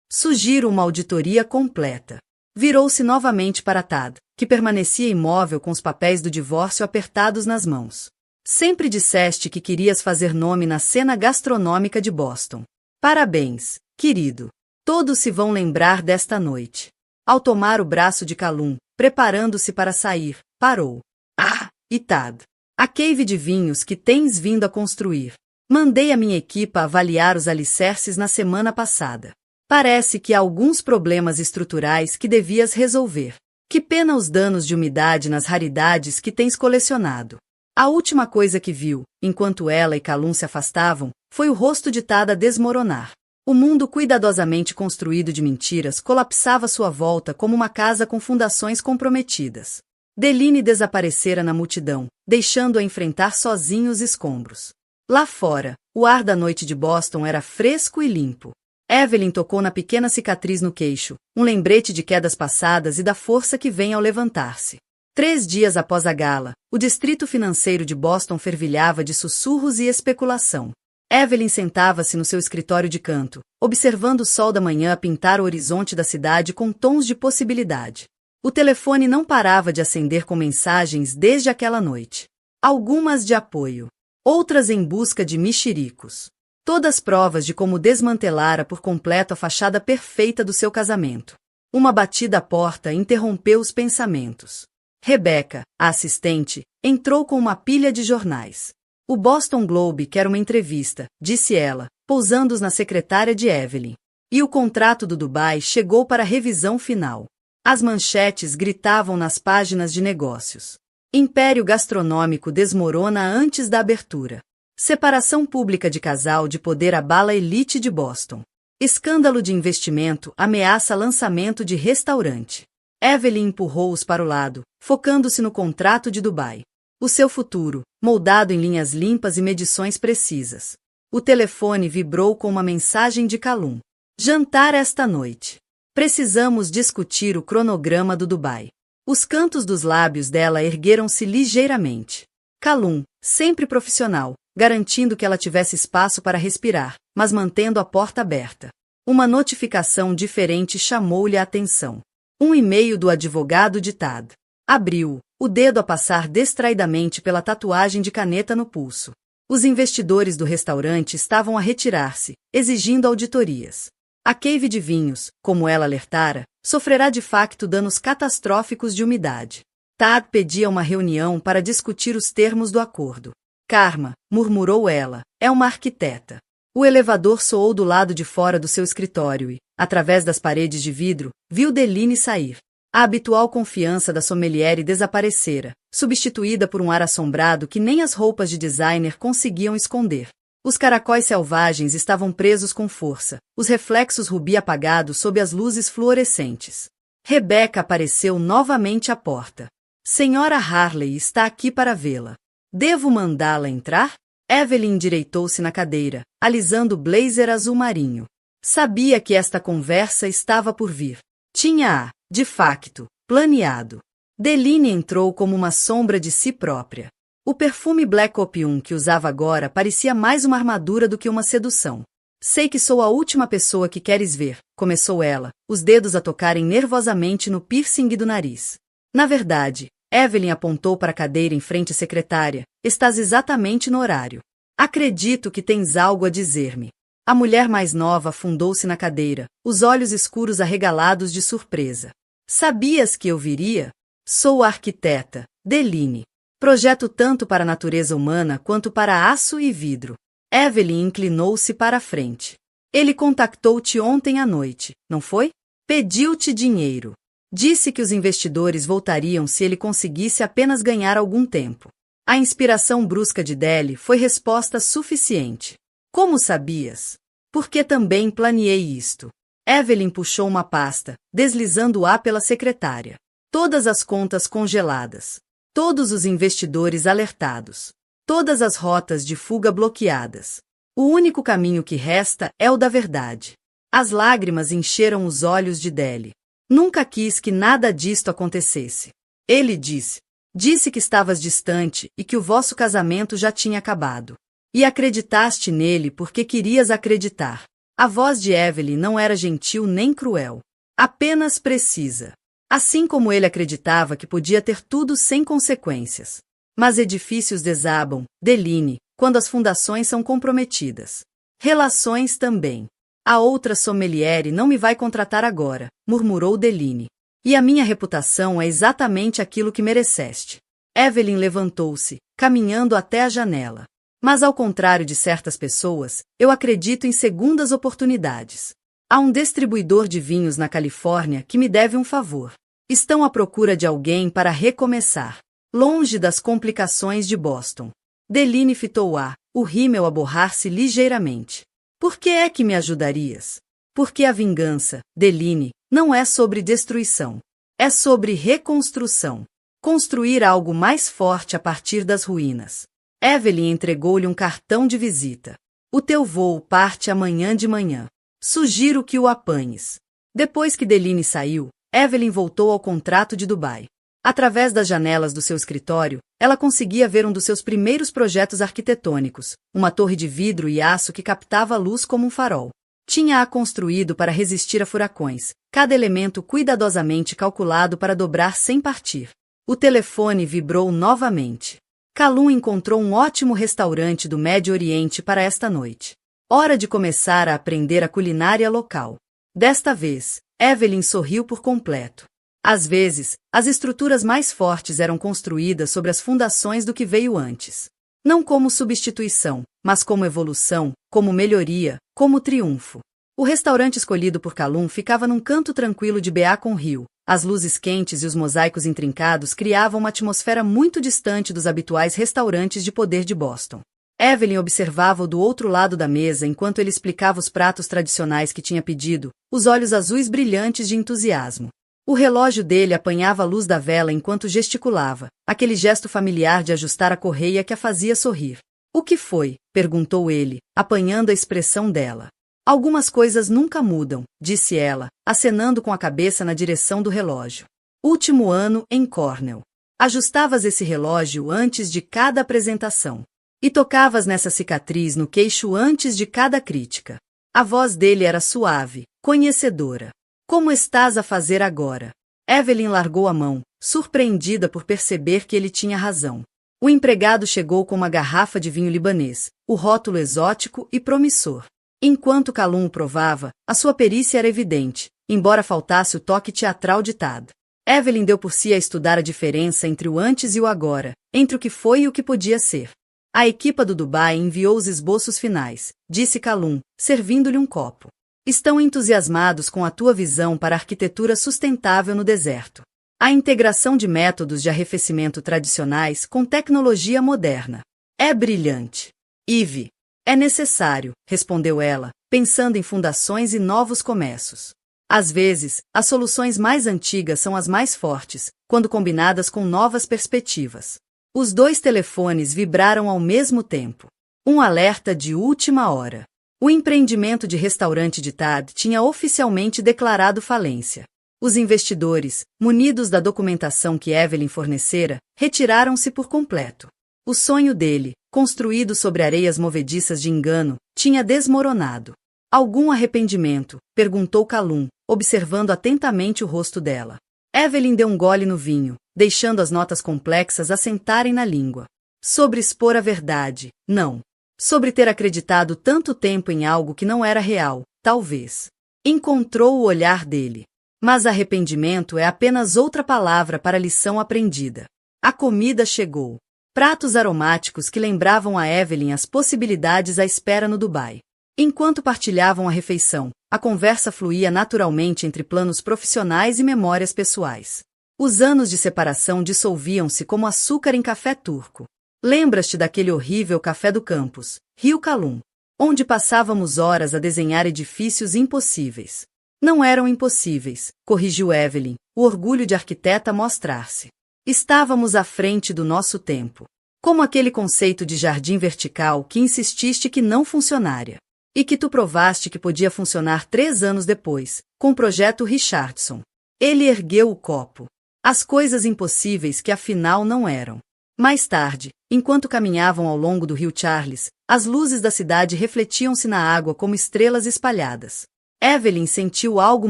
Sugiro uma auditoria completa. Virou-se novamente para Tad, que permanecia imóvel com os papéis do divórcio apertados nas mãos. Sempre disseste que querias fazer nome na cena gastronômica de Boston. Parabéns, querido. Todos se vão lembrar desta noite. Ao tomar o braço de Callum, preparando-se para sair, parou. Ah, e Tad. A cave de vinhos que tens vindo a construir. Mandei a minha equipa avaliar os alicerces na semana passada. Parece que há alguns problemas estruturais que devias resolver. Que pena os danos de umidade nas raridades que tens colecionado. A última coisa que viu, enquanto ela e Callum se afastavam, foi o rosto de Tad a desmoronar. O mundo cuidadosamente construído de mentiras colapsava à sua volta como uma casa com fundações comprometidas. Deline desaparecera na multidão, deixando-a enfrentar sozinho os escombros. Lá fora, o ar da noite de Boston era fresco e limpo. Evelyn tocou na pequena cicatriz no queixo, um lembrete de quedas passadas e da força que vem ao levantar-se. 3 dias após a gala, o distrito financeiro de Boston fervilhava de sussurros e especulação. Evelyn sentava-se no seu escritório de canto, observando o sol da manhã pintar o horizonte da cidade com tons de possibilidade. O telefone não parava de acender com mensagens desde aquela noite. Algumas de apoio, outras em busca de mexericos. Todas provas de como desmantelara por completo a fachada perfeita do seu casamento. Uma batida à porta interrompeu os pensamentos. Rebecca, a assistente, entrou com uma pilha de jornais. O Boston Globe quer uma entrevista, disse ela, pousando-os na secretária de Evelyn. E o contrato do Dubai chegou para a revisão final. As manchetes gritavam nas páginas de negócios. Império gastronômico desmorona antes da abertura. Separação pública de casal de poder abala elite de Boston. Escândalo de investimento ameaça lançamento de restaurante. Evelyn empurrou-os para o lado, focando-se no contrato de Dubai. O seu futuro, moldado em linhas limpas e medições precisas. O telefone vibrou com uma mensagem de Calum. Jantar esta noite. Precisamos discutir o cronograma do Dubai. Os cantos dos lábios dela ergueram-se ligeiramente. Calum, sempre profissional, garantindo que ela tivesse espaço para respirar, mas mantendo a porta aberta. Uma notificação diferente chamou-lhe a atenção. Um e-mail do advogado de Tad. Abriu, o dedo a passar distraidamente pela tatuagem de caneta no pulso. Os investidores do restaurante estavam a retirar-se, exigindo auditorias. A cave de vinhos, como ela alertara, sofrerá de facto danos catastróficos de umidade. Tad pedia uma reunião para discutir os termos do acordo. Karma, murmurou ela, é uma arquiteta. O elevador soou do lado de fora do seu escritório e, através das paredes de vidro, viu Deline sair. A habitual confiança da sommelière desaparecera, substituída por um ar assombrado que nem as roupas de designer conseguiam esconder. Os caracóis selvagens estavam presos com força, os reflexos rubi apagados sob as luzes fluorescentes. Rebecca apareceu novamente à porta. Senhora Harley está aqui para vê-la. Devo mandá-la entrar? Evelyn endireitou-se na cadeira, alisando o blazer azul marinho. Sabia que esta conversa estava por vir. Tinha-a, de facto, planeado. Deline entrou como uma sombra de si própria. O perfume Black Opium que usava agora parecia mais uma armadura do que uma sedução. Sei que sou a última pessoa que queres ver, começou ela, os dedos a tocarem nervosamente no piercing do nariz. Na verdade, Evelyn apontou para a cadeira em frente à secretária, estás exatamente no horário. Acredito que tens algo a dizer-me. A mulher mais nova afundou-se na cadeira, os olhos escuros arregalados de surpresa. Sabias que eu viria? Sou a arquiteta, Deline. Projeto tanto para a natureza humana quanto para aço e vidro. Evelyn inclinou-se para a frente. Ele contactou-te ontem à noite, não foi? Pediu-te dinheiro. Disse que os investidores voltariam se ele conseguisse apenas ganhar algum tempo. A inspiração brusca de Deli foi resposta suficiente. Como sabias? Porque também planeei isto. Evelyn puxou uma pasta, deslizando-a pela secretária. Todas as contas congeladas. Todos os investidores alertados. Todas as rotas de fuga bloqueadas. O único caminho que resta é o da verdade. As lágrimas encheram os olhos de Deli. Nunca quis que nada disto acontecesse. Ele disse. Disse que estavas distante e que o vosso casamento já tinha acabado. E acreditaste nele porque querias acreditar. A voz de Evelyn não era gentil nem cruel. Apenas precisa. Assim como ele acreditava que podia ter tudo sem consequências. Mas edifícios desabam, Deline, quando as fundações são comprometidas. Relações também. A outra sommelière não me vai contratar agora, murmurou Deline. E a minha reputação é exatamente aquilo que mereceste. Evelyn levantou-se, caminhando até a janela. Mas ao contrário de certas pessoas, eu acredito em segundas oportunidades. Há um distribuidor de vinhos na Califórnia que me deve um favor. Estão à procura de alguém para recomeçar, longe das complicações de Boston. Deline fitou-a, o rímel a borrar-se ligeiramente. Por que é que me ajudarias? Porque a vingança, Deline, não é sobre destruição. É sobre reconstrução. Construir algo mais forte a partir das ruínas. Evelyn entregou-lhe um cartão de visita. O teu voo parte amanhã de manhã. Sugiro que o apanhes. Depois que Deline saiu, Evelyn voltou ao contrato de Dubai. Através das janelas do seu escritório, ela conseguia ver um dos seus primeiros projetos arquitetônicos, uma torre de vidro e aço que captava a luz como um farol. Tinha-a construído para resistir a furacões, cada elemento cuidadosamente calculado para dobrar sem partir. O telefone vibrou novamente. Calum encontrou um ótimo restaurante do Médio Oriente para esta noite. Hora de começar a aprender a culinária local. Desta vez, Evelyn sorriu por completo. Às vezes, as estruturas mais fortes eram construídas sobre as fundações do que veio antes. Não como substituição, mas como evolução, como melhoria, como triunfo. O restaurante escolhido por Calum ficava num canto tranquilo de Beacon Hill. As luzes quentes e os mosaicos intrincados criavam uma atmosfera muito distante dos habituais restaurantes de poder de Boston. Evelyn observava-o do outro lado da mesa enquanto ele explicava os pratos tradicionais que tinha pedido, os olhos azuis brilhantes de entusiasmo. O relógio dele apanhava a luz da vela enquanto gesticulava, aquele gesto familiar de ajustar a correia que a fazia sorrir. O que foi? Perguntou ele, apanhando a expressão dela. Algumas coisas nunca mudam, disse ela, acenando com a cabeça na direção do relógio. Último ano em Cornell. Ajustavas esse relógio antes de cada apresentação. E tocavas nessa cicatriz no queixo antes de cada crítica. A voz dele era suave, conhecedora. Como estás a fazer agora? Evelyn largou a mão, surpreendida por perceber que ele tinha razão. O empregado chegou com uma garrafa de vinho libanês, o rótulo exótico e promissor. Enquanto Calum o provava, a sua perícia era evidente, embora faltasse o toque teatral de Tad. Evelyn deu por si a estudar a diferença entre o antes e o agora, entre o que foi e o que podia ser. A equipa do Dubai enviou os esboços finais, disse Calum, servindo-lhe um copo. Estão entusiasmados com a tua visão para a arquitetura sustentável no deserto. A integração de métodos de arrefecimento tradicionais com tecnologia moderna. É brilhante. Ivy. É necessário, respondeu ela, pensando em fundações e novos começos. Às vezes, as soluções mais antigas são as mais fortes, quando combinadas com novas perspectivas. Os dois telefones vibraram ao mesmo tempo. Um alerta de última hora. O empreendimento de restaurante de Tad tinha oficialmente declarado falência. Os investidores, munidos da documentação que Evelyn fornecera, retiraram-se por completo. O sonho dele, construído sobre areias movediças de engano, tinha desmoronado. Algum arrependimento? Perguntou Calum, observando atentamente o rosto dela. Evelyn deu um gole no vinho, deixando as notas complexas assentarem na língua. Sobre expor a verdade, não. Sobre ter acreditado tanto tempo em algo que não era real, talvez. Encontrou o olhar dele. Mas arrependimento é apenas outra palavra para a lição aprendida. A comida chegou. Pratos aromáticos que lembravam a Evelyn as possibilidades à espera no Dubai. Enquanto partilhavam a refeição, a conversa fluía naturalmente entre planos profissionais e memórias pessoais. Os anos de separação dissolviam-se como açúcar em café turco. Lembras-te daquele horrível café do campus, riu Calum, onde passávamos horas a desenhar edifícios impossíveis. Não eram impossíveis, corrigiu Evelyn, o orgulho de arquiteta a mostrar-se. Estávamos à frente do nosso tempo. Como aquele conceito de jardim vertical que insististe que não funcionaria. E que tu provaste que podia funcionar 3 anos depois, com o projeto Richardson. Ele ergueu o copo. As coisas impossíveis que afinal não eram. Mais tarde, enquanto caminhavam ao longo do rio Charles, as luzes da cidade refletiam-se na água como estrelas espalhadas. Evelyn sentiu algo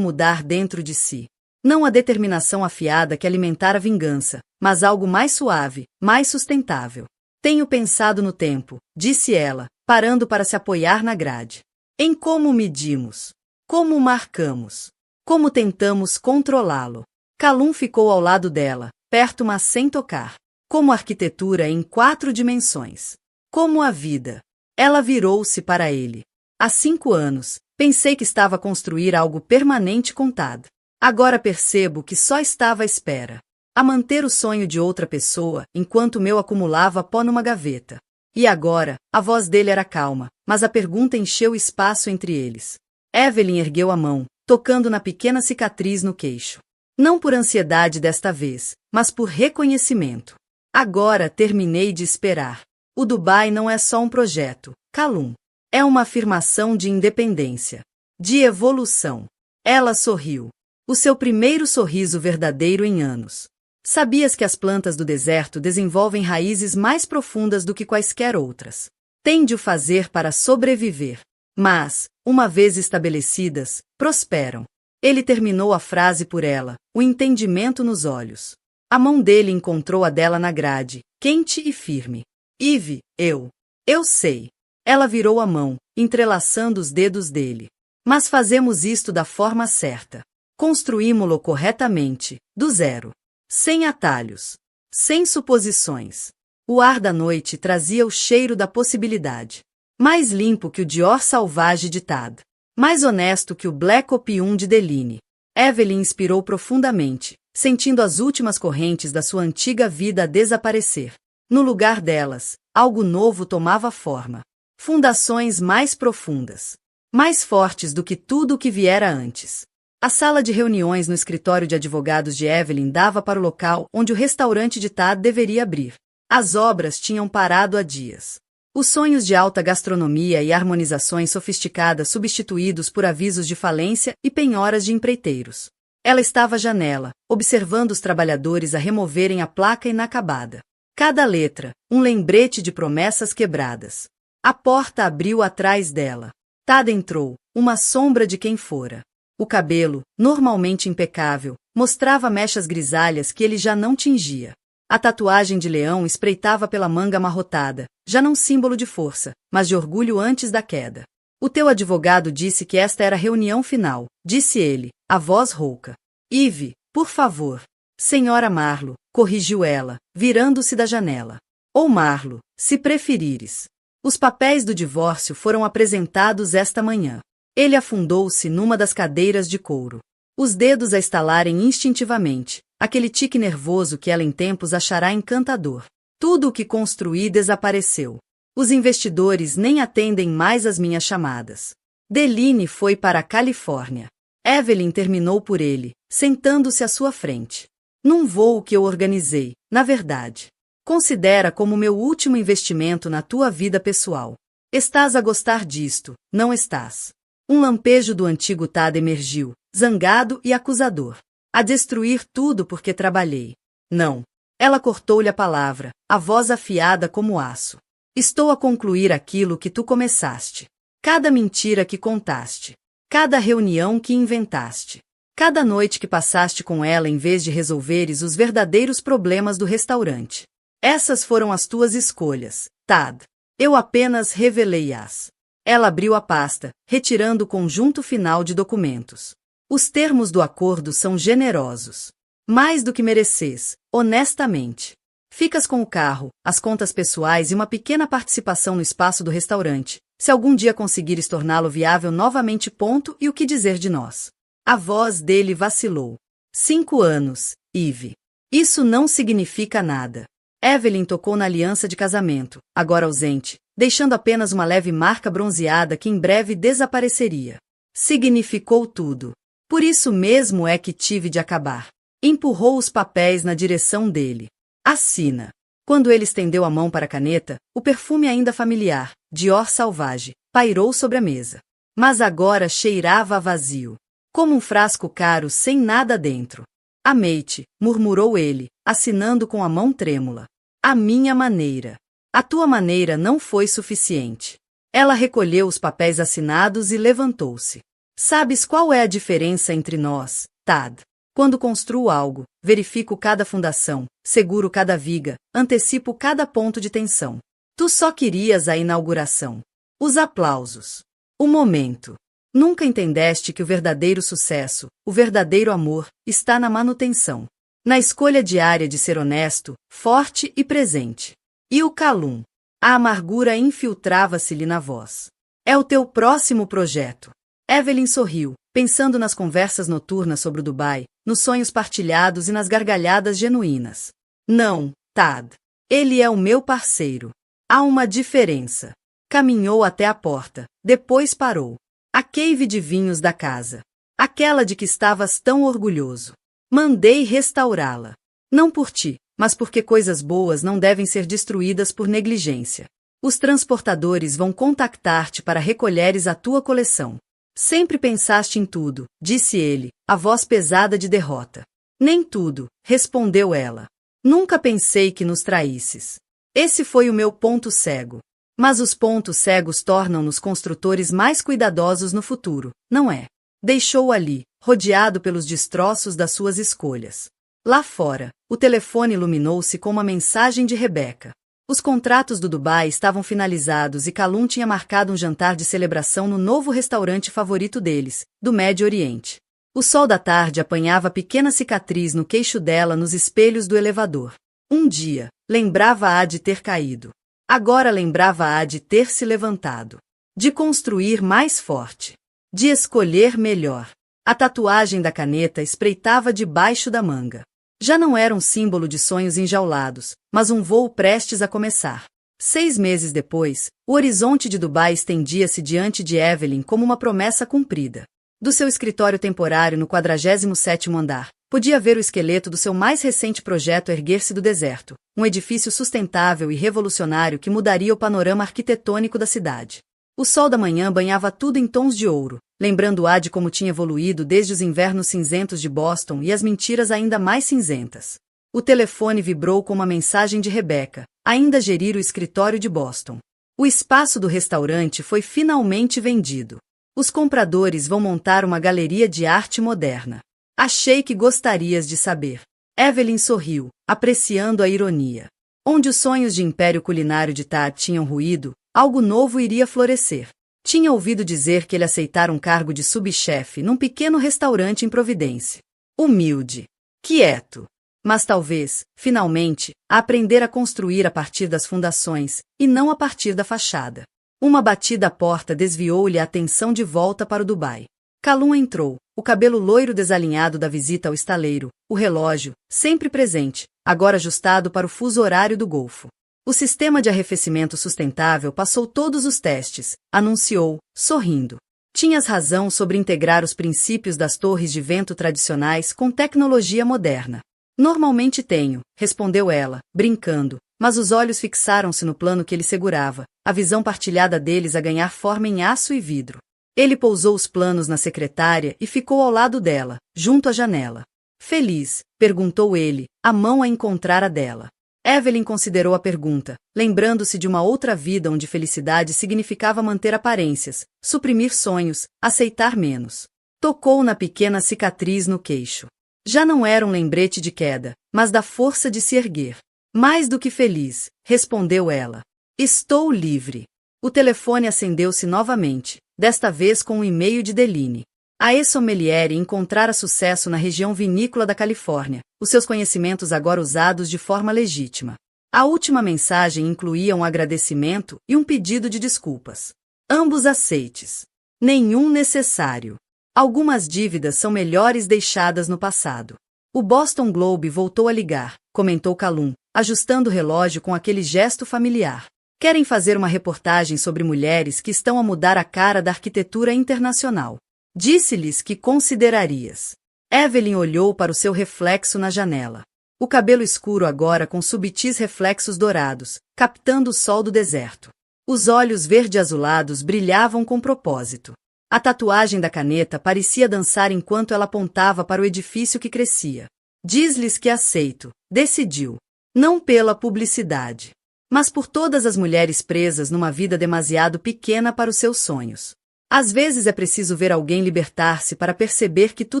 mudar dentro de si. Não a determinação afiada que alimentara a vingança, mas algo mais suave, mais sustentável. Tenho pensado no tempo, disse ela, parando para se apoiar na grade. Em como medimos. Como marcamos. Como tentamos controlá-lo. Calum ficou ao lado dela, perto mas sem tocar. Como arquitetura em 4 dimensões. Como a vida. Ela virou-se para ele. Há 5 anos, pensei que estava a construir algo permanente com Tad. Agora percebo que só estava à espera. A manter o sonho de outra pessoa, enquanto o meu acumulava pó numa gaveta. E agora, a voz dele era calma, mas a pergunta encheu espaço entre eles. Evelyn ergueu a mão, tocando na pequena cicatriz no queixo. Não por ansiedade desta vez, mas por reconhecimento. Agora terminei de esperar. O Dubai não é só um projeto, Calum. É uma afirmação de independência. De evolução. Ela sorriu. O seu primeiro sorriso verdadeiro em anos. Sabias que as plantas do deserto desenvolvem raízes mais profundas do que quaisquer outras? Tem de o fazer para sobreviver. Mas, uma vez estabelecidas, prosperam. Ele terminou a frase por ela, o entendimento nos olhos. A mão dele encontrou a dela na grade, quente e firme. Ivy, eu sei. Ela virou a mão, entrelaçando os dedos dele. Mas fazemos isto da forma certa. Construímo-lo corretamente, do zero. Sem atalhos. Sem suposições. O ar da noite trazia o cheiro da possibilidade. Mais limpo que o Dior Sauvage de Tad. Mais honesto que o Black Opium de Deline. Evelyn inspirou profundamente, sentindo as últimas correntes da sua antiga vida a desaparecer. No lugar delas, Algo novo tomava forma. Fundações mais profundas. Mais fortes do que tudo o que viera antes. A sala de reuniões no escritório de advogados de Evelyn dava para o local onde o restaurante de Tad deveria abrir. As obras tinham parado há dias. Os sonhos de alta gastronomia e harmonizações sofisticadas substituídos por avisos de falência e penhoras de empreiteiros. Ela estava à janela, observando os trabalhadores a removerem a placa inacabada. Cada letra, um lembrete de promessas quebradas. A porta abriu atrás dela. Tad entrou, uma sombra de quem fora. O cabelo, normalmente impecável, mostrava mechas grisalhas que ele já não tingia. A tatuagem de leão espreitava pela manga amarrotada, já não símbolo de força, mas de orgulho antes da queda. O teu advogado disse que esta era a reunião final, disse ele, a voz rouca. Eve, por favor. Senhora Marlo, corrigiu ela, virando-se da janela. Ou Marlo, se preferires. Os papéis do divórcio foram apresentados esta manhã. Ele afundou-se numa das cadeiras de couro. Os dedos a estalarem instintivamente, aquele tique nervoso que ela em tempos achará encantador. Tudo o que construí desapareceu. Os investidores nem atendem mais às minhas chamadas. Deline foi para a Califórnia. Evelyn terminou por ele, sentando-se à sua frente. Num voo que eu organizei, na verdade. Considera como meu último investimento na tua vida pessoal. Estás a gostar disto, não estás? Um lampejo do antigo Tad emergiu, zangado e acusador. A destruir tudo porque trabalhei. Não. Ela cortou-lhe a palavra, a voz afiada como aço. Estou a concluir aquilo que tu começaste. Cada mentira que contaste. Cada reunião que inventaste. Cada noite que passaste com ela em vez de resolveres os verdadeiros problemas do restaurante. Essas foram as tuas escolhas, Tad. Eu apenas revelei-as. Ela abriu a pasta, retirando o conjunto final de documentos. Os termos do acordo são generosos. Mais do que mereces, honestamente. Ficas com o carro, as contas pessoais e uma pequena participação no espaço do restaurante, se algum dia conseguires torná-lo viável novamente. Ponto. E o que dizer de nós? A voz dele vacilou. 5 anos, Eve. Isso não significa nada. Evelyn tocou na aliança de casamento, agora ausente, deixando apenas uma leve marca bronzeada que em breve desapareceria. Significou tudo. Por isso mesmo é que tive de acabar. Empurrou os papéis na direção dele. Assina. Quando ele estendeu a mão para a caneta, o perfume ainda familiar, Dior Sauvage, pairou sobre a mesa. Mas agora cheirava a vazio. Como um frasco caro sem nada dentro. Amei-te, murmurou ele, assinando com a mão trêmula. A minha maneira. A tua maneira não foi suficiente. Ela recolheu os papéis assinados e levantou-se. Sabes qual é a diferença entre nós, Tad? Quando construo algo, verifico cada fundação, seguro cada viga, antecipo cada ponto de tensão. Tu só querias a inauguração. Os aplausos. O momento. Nunca entendeste que o verdadeiro sucesso, o verdadeiro amor, está na manutenção. Na escolha diária de ser honesto, forte e presente. E o Calum. A amargura infiltrava-se-lhe na voz. É o teu próximo projeto. Evelyn sorriu, pensando nas conversas noturnas sobre o Dubai, nos sonhos partilhados e nas gargalhadas genuínas. Não, Tad. Ele é o meu parceiro. Há uma diferença. Caminhou até a porta, depois parou. A cave de vinhos da casa. Aquela de que estavas tão orgulhoso. Mandei restaurá-la. Não por ti, mas porque coisas boas não devem ser destruídas por negligência. Os transportadores vão contactar-te para recolheres a tua coleção. Sempre pensaste em tudo, disse ele, a voz pesada de derrota. Nem tudo, respondeu ela. Nunca pensei que nos traísses. Esse foi o meu ponto cego. Mas os pontos cegos tornam-nos construtores mais cuidadosos no futuro, não é? Deixou-o ali, rodeado pelos destroços das suas escolhas. Lá fora, o telefone iluminou-se com uma mensagem de Rebecca. Os contratos do Dubai estavam finalizados e Calum tinha marcado um jantar de celebração no novo restaurante favorito deles, do Médio Oriente. O sol da tarde apanhava pequena cicatriz no queixo dela nos espelhos do elevador. Um dia, lembrava-a de ter caído. Agora lembrava-a de ter se levantado. De construir mais forte. De escolher melhor. A tatuagem da caneta espreitava debaixo da manga. Já não era um símbolo de sonhos enjaulados, mas um voo prestes a começar. 6 meses depois, o horizonte de Dubai estendia-se diante de Evelyn como uma promessa cumprida. Do seu escritório temporário no 47º andar, podia ver o esqueleto do seu mais recente projeto erguer-se do deserto, um edifício sustentável e revolucionário que mudaria o panorama arquitetônico da cidade. O sol da manhã banhava tudo em tons de ouro, lembrando-a de como tinha evoluído desde os invernos cinzentos de Boston e as mentiras ainda mais cinzentas. O telefone vibrou com uma mensagem de Rebecca, ainda gerir o escritório de Boston. O espaço do restaurante foi finalmente vendido. Os compradores vão montar uma galeria de arte moderna. Achei que gostarias de saber. Evelyn sorriu, apreciando a ironia. Onde os sonhos de império culinário de Tad tinham ruído, algo novo iria florescer. Tinha ouvido dizer que ele aceitara um cargo de subchefe num pequeno restaurante em Providence. Humilde. Quieto. Mas talvez, finalmente, a aprender a construir a partir das fundações, e não a partir da fachada. Uma batida à porta desviou-lhe a atenção de volta para o Dubai. Calum entrou, o cabelo loiro desalinhado da visita ao estaleiro, o relógio, sempre presente, agora ajustado para o fuso horário do Golfo. O sistema de arrefecimento sustentável passou todos os testes, anunciou, sorrindo. Tinhas razão sobre integrar os princípios das torres de vento tradicionais com tecnologia moderna. Normalmente tenho, respondeu ela, brincando, mas os olhos fixaram-se no plano que ele segurava, a visão partilhada deles a ganhar forma em aço e vidro. Ele pousou os planos na secretária e ficou ao lado dela, junto à janela. Feliz? Perguntou ele, a mão a encontrar a dela. Evelyn considerou a pergunta, lembrando-se de uma outra vida onde felicidade significava manter aparências, suprimir sonhos, aceitar menos. Tocou na pequena cicatriz no queixo. Já não era um lembrete de queda, mas da força de se erguer. Mais do que feliz, respondeu ela. Estou livre. O telefone acendeu-se novamente, desta vez com um e-mail de Deline. A ex-sommelier encontrara sucesso na região vinícola da Califórnia, os seus conhecimentos agora usados de forma legítima. A última mensagem incluía um agradecimento e um pedido de desculpas. Ambos aceites. Nenhum necessário. Algumas dívidas são melhores deixadas no passado. O Boston Globe voltou a ligar, comentou Calum, ajustando o relógio com aquele gesto familiar. Querem fazer uma reportagem sobre mulheres que estão a mudar a cara da arquitetura internacional. Disse-lhes que considerarias. Evelyn olhou para o seu reflexo na janela. O cabelo escuro agora com subtis reflexos dourados, captando o sol do deserto. Os olhos verde-azulados brilhavam com propósito. A tatuagem da caneta parecia dançar enquanto ela apontava para o edifício que crescia. Diz-lhes que aceito, decidiu. Não pela publicidade, mas por todas as mulheres presas numa vida demasiado pequena para os seus sonhos. Às vezes é preciso ver alguém libertar-se para perceber que tu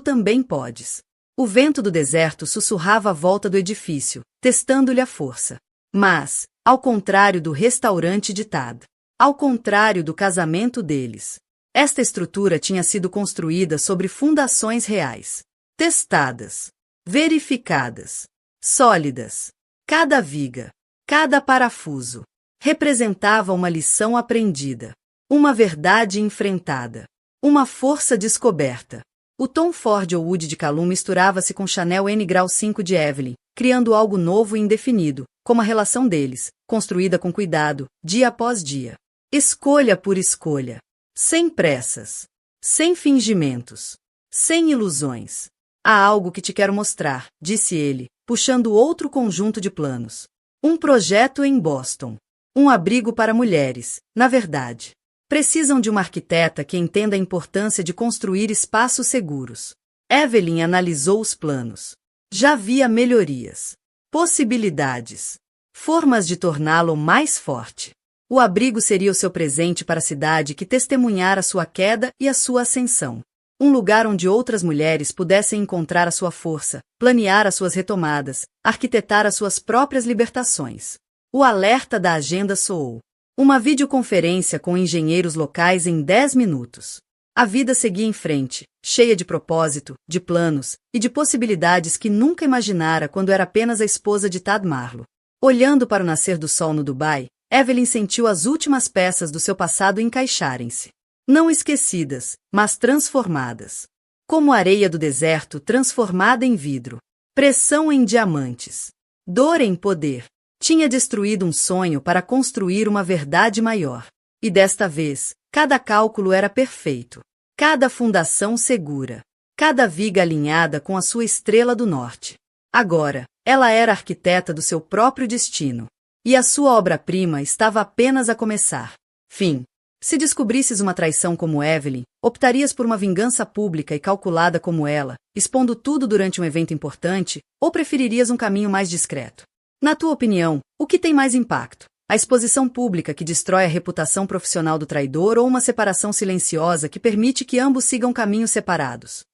também podes. O vento do deserto sussurrava à volta do edifício, testando-lhe a força. Mas, ao contrário do restaurante de Tad, ao contrário do casamento deles, esta estrutura tinha sido construída sobre fundações reais, testadas, verificadas, sólidas. Cada viga, cada parafuso, representava uma lição aprendida, uma verdade enfrentada, uma força descoberta. O Tom Ford ou Wood de Calum misturava-se com Chanel N grau 5 de Evelyn, criando algo novo e indefinido, como a relação deles, construída com cuidado, dia após dia. Escolha por escolha. Sem pressas. Sem fingimentos. Sem ilusões. Há algo que te quero mostrar, disse ele, puxando outro conjunto de planos. Um projeto em Boston. Um abrigo para mulheres, na verdade. Precisam de uma arquiteta que entenda a importância de construir espaços seguros. Evelyn analisou os planos. Já via melhorias. Possibilidades. Formas de torná-lo mais forte. O abrigo seria o seu presente para a cidade que testemunhara sua queda e a sua ascensão. Um lugar onde outras mulheres pudessem encontrar a sua força, planear as suas retomadas, arquitetar as suas próprias libertações. O alerta da agenda soou. Uma videoconferência com engenheiros locais em 10 minutos. A vida seguia em frente, cheia de propósito, de planos e de possibilidades que nunca imaginara quando era apenas a esposa de Tad Marlowe. Olhando para o nascer do sol no Dubai, Evelyn sentiu as últimas peças do seu passado encaixarem-se. Não esquecidas, mas transformadas. Como areia do deserto transformada em vidro. Pressão em diamantes. Dor em poder. Tinha destruído um sonho para construir uma verdade maior. E desta vez, cada cálculo era perfeito. Cada fundação segura. Cada viga alinhada com a sua estrela do norte. Agora, ela era arquiteta do seu próprio destino. E a sua obra-prima estava apenas a começar. Fim. Se descobrisses uma traição como Evelyn, optarias por uma vingança pública e calculada como ela, expondo tudo durante um evento importante, ou preferirias um caminho mais discreto? Na tua opinião, o que tem mais impacto? A exposição pública que destrói a reputação profissional do traidor ou uma separação silenciosa que permite que ambos sigam caminhos separados?